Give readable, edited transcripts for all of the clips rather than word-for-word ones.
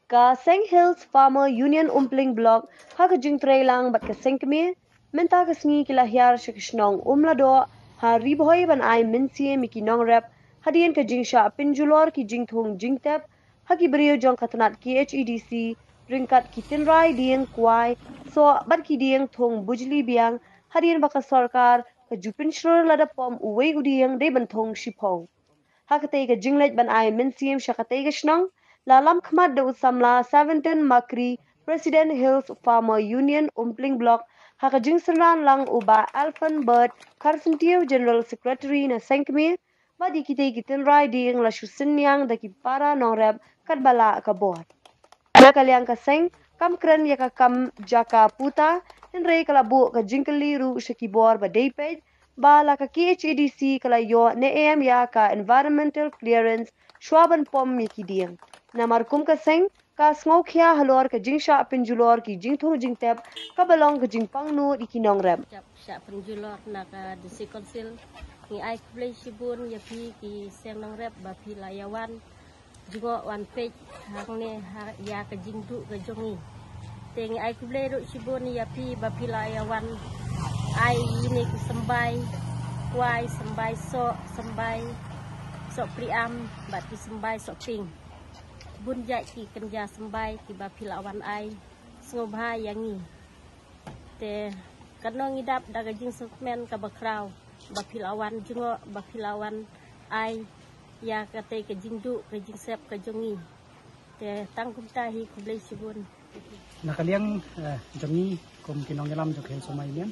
Ka Seng Hills Farmer Union Umpling Block ha ka jing trailang bat ka seng keme menta ka sngi kila hiar shikishnong umlado ha ribhoi ban ai minsie miki nong rap hadien ka jing sha pinjulor ki jing thong jing tap ha ki brio jong katnat ki HEDC ringkat ki tinrai dieng kwai so bat ki dieng thong bujli biang hadien baka sarkar ka jupin shror lada pom uwei udieng de ban thong shipong ha ka te ka jinglet ban ai minsiem shakate ka shnong Lalam Khmat de Usamla 17 Makri President Hills Farmer Union Umpling Block Hakajing Sernan Lang Uba Alphan Bird Karsentiu General Secretary na Senkme Wadi kite kitin rai ding la Shusinyang da ki para nongrab kadbala ka board. Kaliang ka seng kam kren ya ka kam jaka puta henre kala bu ka jingkali ru shaki bor ba daypage ba la ka KHEDC kala yo ne am ya ka environmental clearance shwaban pom yaki ding. Namar kum ka seng ka ngau khia halor ka jingsha pinjulor ki jingthu jingtep ka balong ka jingpang nu ikinong rem sha pinjulor na ka disi konsil ni ai play sibun ya pi ki seng nong rep ba pi layawan jugo one page hang ne ya ka jingdu ka jongi tengi ai play ru sibun ya pi ba pi layawan ai ini ki sembai wai sembai so priam ba ki sembai so ping bun jai ki kerja sembai ki bapilawan ai ngobha yangi te kanong idap daga jing sukmen ka bakraw bapilawan jungo bapilawan ai ya kate ke jingdu ke jing sep ke jongi te tangkum tahi kublai sibun nakaliang jongi kum kinong yalam jok hen somai nian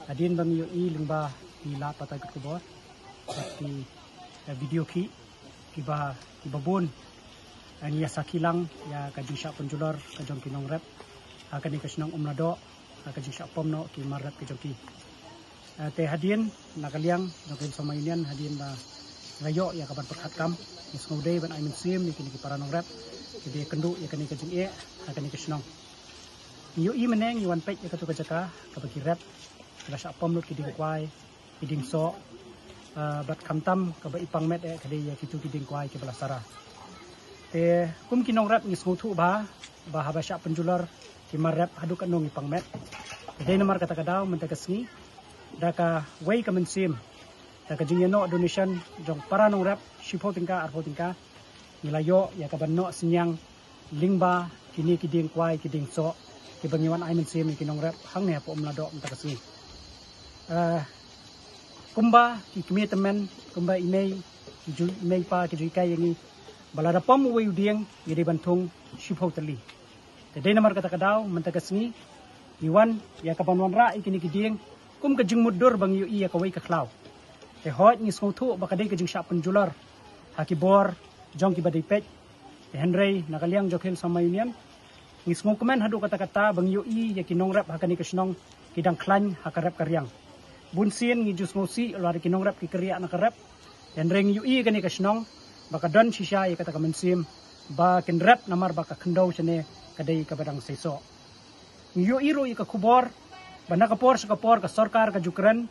adin bam yo i lingba ila patay ko bo pati video ki kiba bun ani ya sakilang ya kajing syak penjulor kajong kinong rep akan ikasnong umlado kajing syak pomno ki marat ki joki te hadien nakaliang jokin somainian hadien ba rayo ya kapan perhatkam isngode ban aimin sim ni kini paranong rep jadi kendu ya kani kajing e akan ikasnong yu i meneng yuan pek ya katu kajaka kabagi rep kala syak pomno ki ding kwai ki ding so bat kamtam kaba ipang met e kade ya kitu ki ding kwai ki balasara te kum kinong rap ngis ngutu ba haba syak penjulor ki marap hadu kanong ipang met dei namar kata kadaw menta kasngi daka wei ka mensim daka jingyano donation jong para nong rap shipo tingka arpo tingka nilayo ya ka banno sinyang lingba kini kiding kwai kiding so ki bangiwan ai mensim kinong rap hang ne po umlado menta kasngi kumba ki kemitemen kumba imei ki imei pa ki kai yangi balada pom uwe udieng yedi bantung shipho tali tedai namar kata kadaw mentakasngi iwan ya kapanwan ra ikini kidieng kum ka jing mudur bang yu iya ka wei ka klaw te hot ni sngotu bakadai ka jing syak penjular hakibor jong ki badai pek te henrei nakaliang jokhel sama union ni sngokumen hadu kata kata bang yu i ya kinong rap hakani ka snong kidang klan hakarap karyang bunsin ni jus ngosi lari kinong rap ki kriya na karap henrei yu i kani ka snong baka don shisha ya kata kamensim ba kenrap namar baka kendau chene kadai ka badang seso yo iro ika kubor bana kapor sa kapor ka sarkar ka jukran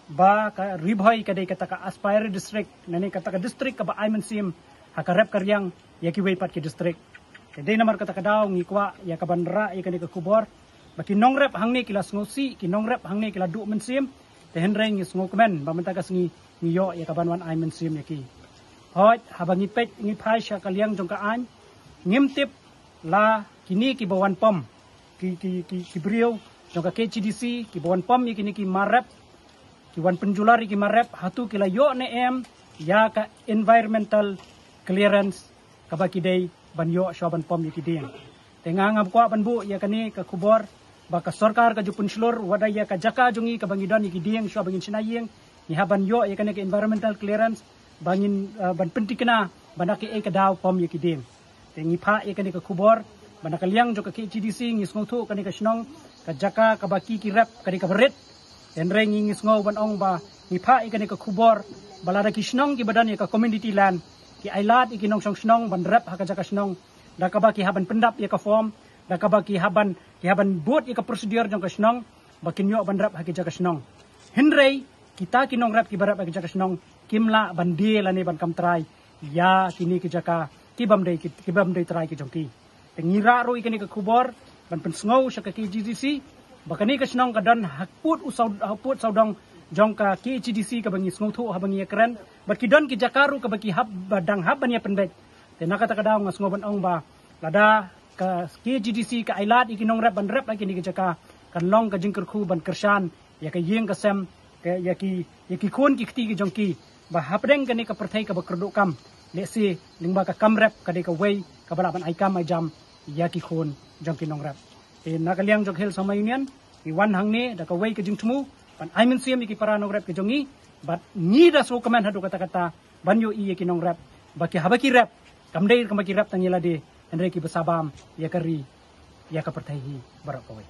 ba ka ribhoi kadai kata ka aspire district nani kata ka district ka ba aimensim hakarap karyang ya ki weipat ki district kadai namar kata ka daw ngikwa ya ka bandra ya kadai ka kubor ba kinong rep hangni kila ngosi kinong rep hangni kila du mensim te henreng ngokmen ba menta ka sngi ngiyo ya ka banwan aimensim ya ki hot habang ipet ngipai sya kaliang jong kaan ngimtip la kini ki bawan pom ki brio jong ka KHEDC ki bawan pom kini ki marap ki wan penjular ki marap hatu kila yo ne em ya ka environmental clearance ka ba kidai ban yo syaban pom ki ding tengangam kwa ban bu ya kani ka kubor ba ka sarkar ka jupun slor wada ya ka jaka jongi ka bangidon ki ding syabangin sinayeng ni haban yo ya kani ka environmental clearance bangin ban pentikna banaki e kadaw pom yekiding tengi pha e kani ka kubor banaka liang jo ka KHEDC ngis ngotu kani ka snong ka jaka ka baki ki rap kani ka berit en reng ngis ngau ban ong ba ni pha e kani ka kubor balada ki snong ki badan ka community land ki ailat ki nong snong ban rap ha ka jaka snong da ka baki haban pendap ya ka form da ka baki haban buat ya ka prosedur jong ka snong bakin yo ban rap ha ki jaka snong henrei kita kinong rap kibarat bagi jaka senong kimla bandi lani ban kamtrai ya kini kijaka kibam dei trai ki jongki tengira ro ikani ke kubor ban pensngau syaka ki GDC bakani ke senong kadan hakput saudong jongka ki GDC ka bangi sngu thu habangi keren bat kidon ki jakaru ka baki hab badang hab bania penbek tena kata kadang ngasngo ban ong ba lada ka ki GDC ka ailat ikinong rap ban rap lagi ni ki jaka kan long ka jingker khu ban kersan ya ka yeng ka sem ke ya ki khon ki khti ki jongki ba hapdeng kani ka perthai ka bakrdo kam le si lingba ka kam rap ka de ka wei ka bala ban ai kam ai jam ya ki khon jongki nong rap e nakaliang jok hel sama union i wan hang ne da ka wei ka jing thmu ban ai min siam ki para nong rap ki jongi bat ni da so kamen hadu kata kata ban yo i ki nong rap ba ki habaki rap kam dei ka ki rap tangila de henre ki besabam ya kari ya ka perthai hi barak ka wei